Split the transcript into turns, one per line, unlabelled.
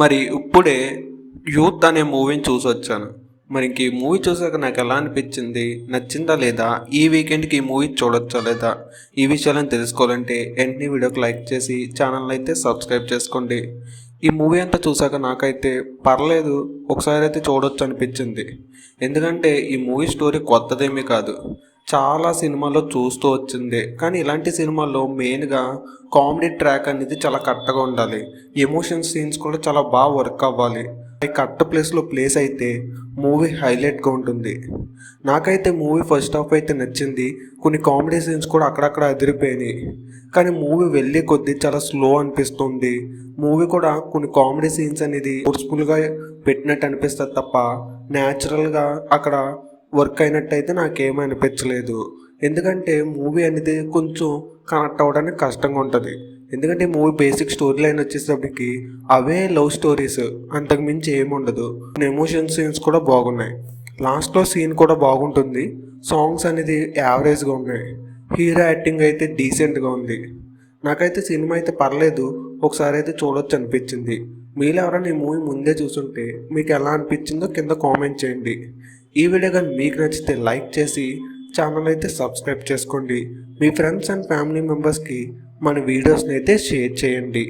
మరి ఇప్పుడే యూత్ అనే మూవీని చూసొచ్చాను. మరి ఇంక ఈ మూవీ చూసాక నాకు ఎలా అనిపించింది, నచ్చిందా లేదా, ఈ వీకెండ్కి ఈ మూవీ చూడొచ్చా లేదా, ఈ విషయాలను తెలుసుకోవాలంటే వెంటనే వీడియోకి లైక్ చేసి ఛానల్ అయితే సబ్స్క్రైబ్ చేసుకోండి. ఈ మూవీ అంతా చూసాక నాకైతే పర్లేదు, ఒకసారి అయితే చూడొచ్చు అనిపించింది. ఎందుకంటే ఈ మూవీ స్టోరీ కొత్తదేమీ కాదు, చాలా సినిమాల్లో చూస్తూ వచ్చింది. కానీ ఇలాంటి సినిమాల్లో మెయిన్గా కామెడీ ట్రాక్ అనేది చాలా కరెక్ట్గా ఉండాలి, ఎమోషన్ సీన్స్ కూడా చాలా బాగా వర్క్ అవ్వాలి. ఈ కరెక్ట్ ప్లేస్లో ప్లేస్ అయితే మూవీ హైలైట్గా ఉంటుంది. నాకైతే మూవీ ఫస్ట్ హాఫ్ అయితే నచ్చింది, కొన్ని కామెడీ సీన్స్ కూడా అక్కడక్కడ అదిరిపోయినాయి. కానీ మూవీ వెళ్ళే కొద్దీ చాలా స్లో అనిపిస్తుంది. మూవీ కూడా కొన్ని కామెడీ సీన్స్ అనేది ఫోర్స్ఫుల్గా పెట్టినట్టు అనిపిస్తుంది తప్ప న్యాచురల్గా అక్కడ వర్క్ అయినట్టయితే నాకేమీ అనిపించలేదు. ఎందుకంటే మూవీ అనేది కొంచెం కనెక్ట్ అవ్వడానికి కష్టంగా ఉంటుంది. ఎందుకంటే మూవీ బేసిక్ స్టోరీ లైన్ వచ్చేటప్పటికి అవే లవ్ స్టోరీస్, అంతకుమించి ఏముండదు. ఎమోషన్ సీన్స్ కూడా బాగున్నాయి, లాస్ట్లో సీన్ కూడా బాగుంటుంది. సాంగ్స్ అనేది యావరేజ్గా ఉన్నాయి. హీరో యాక్టింగ్ అయితే డీసెంట్గా ఉంది. నాకైతే సినిమా అయితే పర్లేదు, ఒకసారి అయితే చూడొచ్చు అనిపించింది. మీరు ఎవరైనా ఈ మూవీ ముందే చూసుంటే మీకు ఎలా అనిపించిందో కింద కామెంట్ చేయండి. ఈ వీడియో కానీ మీకు నచ్చితే లైక్ చేసి ఛానల్ అయితే సబ్స్క్రైబ్ చేసుకోండి. మీ ఫ్రెండ్స్ అండ్ ఫ్యామిలీ మెంబర్స్కి మన వీడియోస్ని అయితే షేర్ చేయండి.